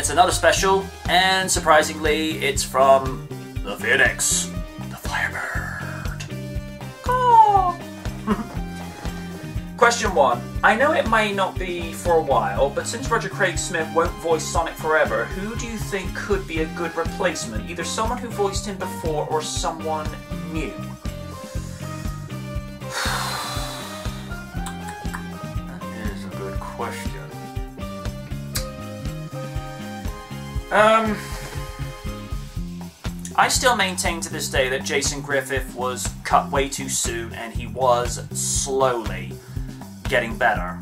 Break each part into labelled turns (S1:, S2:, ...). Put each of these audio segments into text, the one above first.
S1: It's another special, and surprisingly, it's from the Phoenix, the Firebird. Oh. Question 1. I know it may not be for a while, but since Roger Craig Smith won't voice Sonic forever, who do you think could be a good replacement? Either someone who voiced him before or someone new? That is a good question. I still maintain to this day that Jason Griffith was cut way too soon, and he was slowly getting better.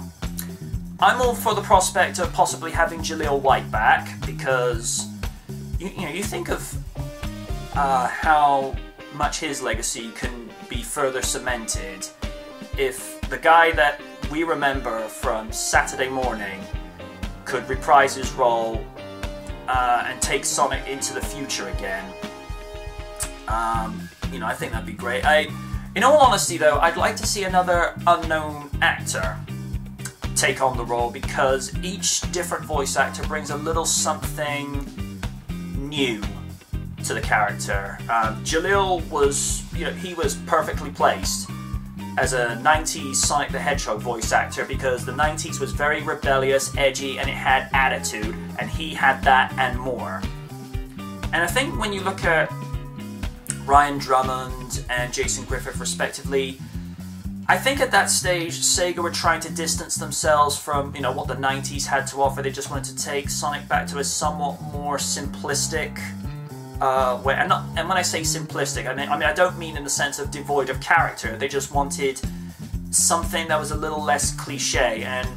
S1: I'm all for the prospect of possibly having Jaleel White back, because you think of how much his legacy can be further cemented if the guy that we remember from Saturday Morning could reprise his role and take Sonic into the future again. I think that'd be great. In all honesty though, I'd like to see another unknown actor take on the role, because each different voice actor brings a little something new to the character. Jaleel was, he was perfectly placed as a 90s Sonic the Hedgehog voice actor, because the 90s was very rebellious, edgy, and it had attitude, and he had that and more. And I think when you look at Ryan Drummond and Jason Griffith respectively, I think at that stage Sega were trying to distance themselves from what the 90s had to offer. They just wanted to take Sonic back to a somewhat more simplistic way. And when I say simplistic, I mean I don't mean in the sense of devoid of character. They just wanted something that was a little less cliche. And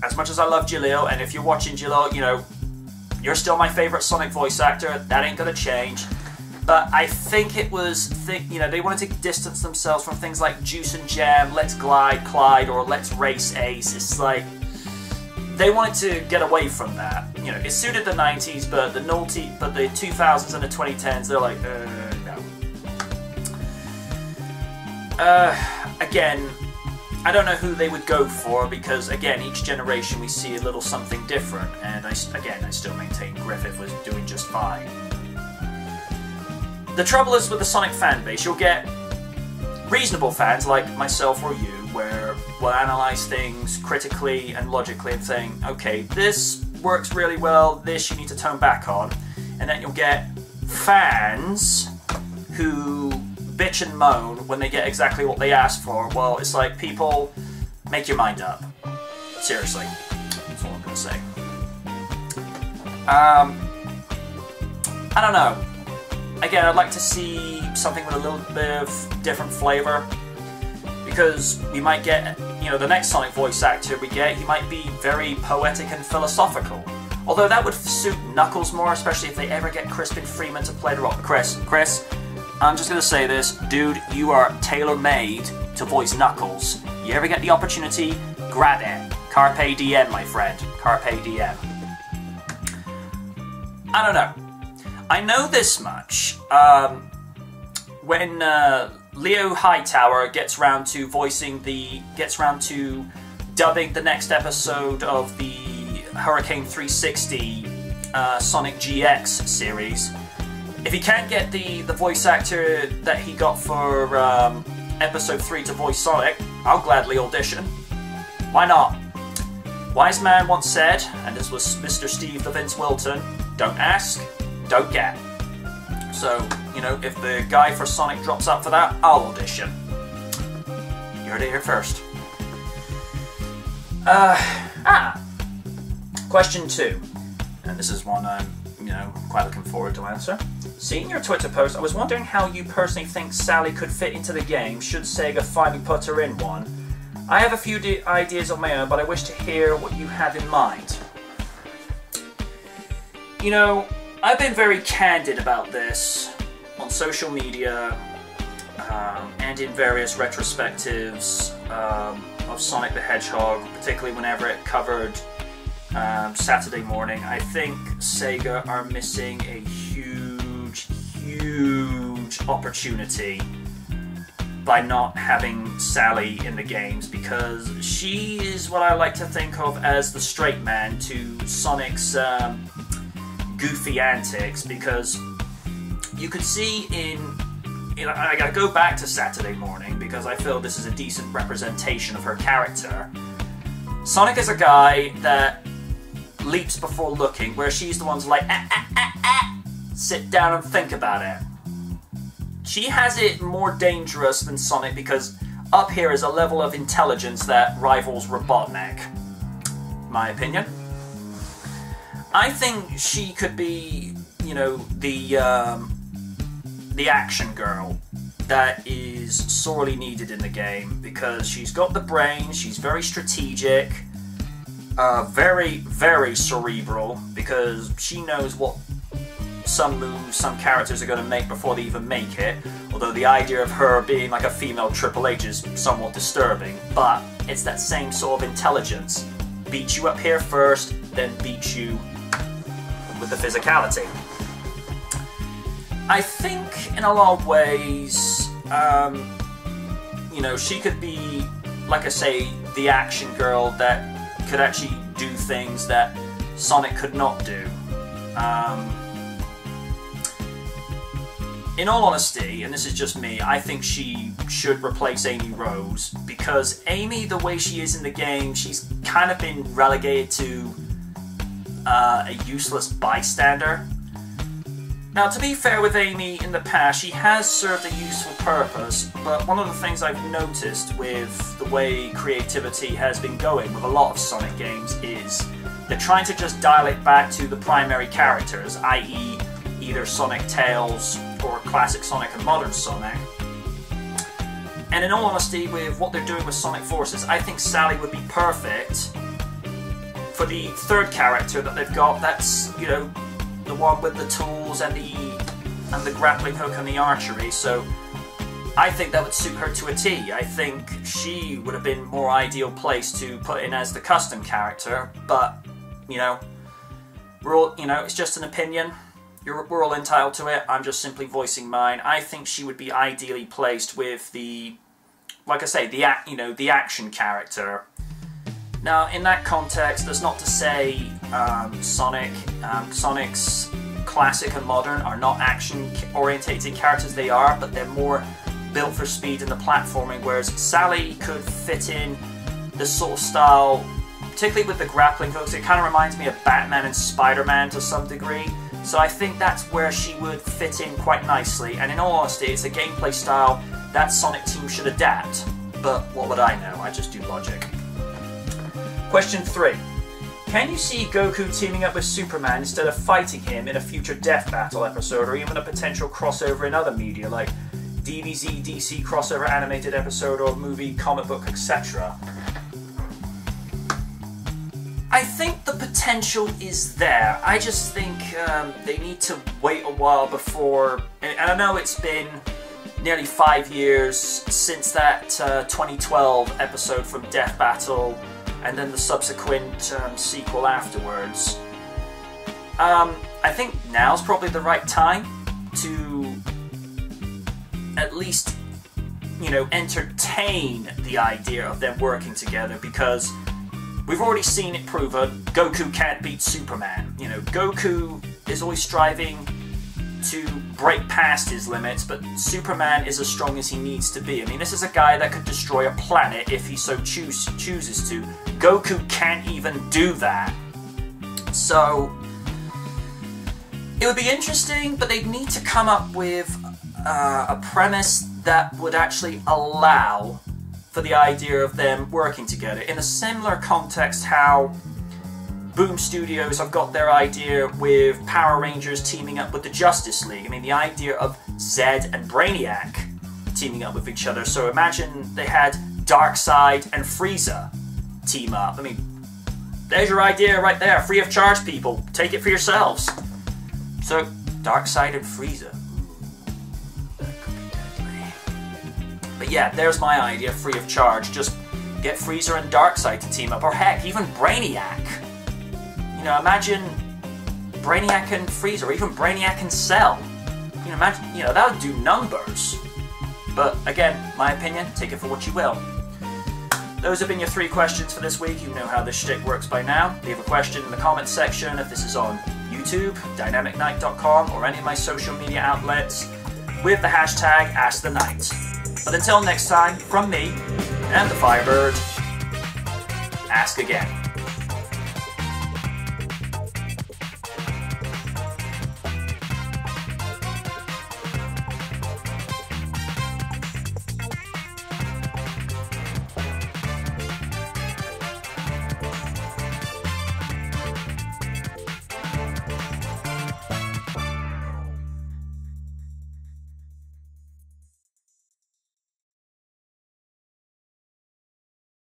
S1: as much as I love Jaleel, and if you're watching Jaleel, you're still my favorite Sonic voice actor, that ain't gonna change. But I think it was, they wanted to distance themselves from things like Juice and Jam, Let's Glide, Clyde, or Let's Race Ace. It's like, they wanted to get away from that. It suited the 90s, but the 2000s and the 2010s, they're like, no. Again, I don't know who they would go for, because again, each generation we see a little something different, and I still maintain Griffith was doing just fine. The trouble is with the Sonic fan base, you'll get reasonable fans like myself or you, where we'll analyze things critically and logically and saying, okay, this works really well, this you need to tone back on. And then you'll get fans who bitch and moan when they get exactly what they ask for. Well, it's like, people, make your mind up. Seriously. That's all I'm gonna say. I don't know. Again, I'd like to see something with a little bit of different flavour, because we might get, the next Sonic voice actor we get, he might be very poetic and philosophical. Although that would suit Knuckles more, especially if they ever get Crispin Freeman to play the role. Chris, I'm just going to say this, dude, you are tailor-made to voice Knuckles. You ever get the opportunity, grab it. Carpe diem, my friend. Carpe diem. I don't know. I know this much. When Leo Hightower gets round to dubbing the next episode of the Hurricane 360 Sonic GX series, if he can't get the voice actor that he got for episode 3 to voice Sonic, I'll gladly audition. Why not? Wise man once said, and this was Mr. Steve the Vince Wilton, don't ask, don't get. So, if the guy for Sonic drops out for that, I'll audition. You heard it here first. Question 2. And this is one I'm, quite looking forward to answer. Seeing your Twitter post, I was wondering how you personally think Sally could fit into the game should Sega finally put her in one. I have a few ideas of my own, but I wish to hear what you have in mind. I've been very candid about this on social media and in various retrospectives of Sonic the Hedgehog, particularly whenever it covered Saturday Morning. I think Sega are missing a huge opportunity by not having Sally in the games, because she is what I like to think of as the straight man to Sonic's goofy antics, because you could see I gotta go back to Saturday Morning because I feel this is a decent representation of her character. Sonic is a guy that leaps before looking, where she's the one's like, sit down and think about it. She has it more dangerous than Sonic because up here is a level of intelligence that rivals Robotnik, my opinion. I think she could be, you know, the action girl that is sorely needed in the game, because she's got the brain, she's very strategic, very, very cerebral, because she knows what some moves some characters are going to make before they even make it, although the idea of her being like a female Triple H is somewhat disturbing, but it's that same sort of intelligence. Beat you up here first, then beat you with the physicality. I think in a lot of ways, you know, she could be, like I say, the action girl that could actually do things that Sonic could not do. In all honesty, and this is just me, I think she should replace Amy Rose, because Amy, the way she is in the game, she's kind of been relegated to a useless bystander. Now, to be fair with Amy, in the past, she has served a useful purpose, but one of the things I've noticed with the way creativity has been going with a lot of Sonic games is they're trying to just dial it back to the primary characters, i.e. either Sonic Tails or classic Sonic and modern Sonic. And in all honesty, with what they're doing with Sonic Forces, I think Sally would be perfect for the third character that they've got. That's, you know, the one with the tools and the grappling hook and the archery. So I think that would suit her to a T. I think she would have been more ideal placed to put in as the custom character. But you know, we're all, you know, it's just an opinion. We're all entitled to it. I'm just simply voicing mine. I think she would be ideally placed with the, like I say, the action character. Now, in that context, that's not to say Sonic's classic and modern are not action-orientated characters. They are, but they're more built for speed in the platforming, whereas Sally could fit in this sort of style, particularly with the grappling hooks. It kind of reminds me of Batman and Spider-Man to some degree. So I think that's where she would fit in quite nicely, and in all honesty, it's a gameplay style that Sonic team should adapt. But what would I know? I just do logic. Question 3. Can you see Goku teaming up with Superman instead of fighting him in a future Death Battle episode, or even a potential crossover in other media, like DBZ, DC crossover animated episode, or movie, comic book, etc.? I think the potential is there. I just think they need to wait a while before, and I know it's been nearly 5 years since that 2012 episode from Death Battle, and then the subsequent sequel afterwards. I think now's probably the right time to at least, you know, entertain the idea of them working together, because we've already seen it proven Goku can't beat Superman. You know, Goku is always striving to break past his limits, but Superman is as strong as he needs to be. I mean, this is a guy that could destroy a planet if he so chooses to. Goku can't even do that. So it would be interesting, but they'd need to come up with a premise that would actually allow for the idea of them working together. In a similar context how Boom Studios have got their idea with Power Rangers teaming up with the Justice League. I mean, the idea of Zed and Brainiac teaming up with each other. So imagine they had Darkseid and Frieza team up. I mean, there's your idea right there. Free of charge, people. Take it for yourselves. So, Darkseid and Frieza. That could be deadly. But yeah, there's my idea, free of charge. Just get Frieza and Darkseid to team up. Or heck, even Brainiac. You know, imagine Brainiac and Frieza, or even Brainiac and Cell. You know, imagine, you know, that would do numbers. But again, my opinion, take it for what you will. Those have been your 3 questions for this week. You know how this shtick works by now. Leave a question in the comments section if this is on YouTube, dynamicnight.com, or any of my social media outlets with the hashtag AskTheKnight. But until next time, from me and the Firebird, ask again.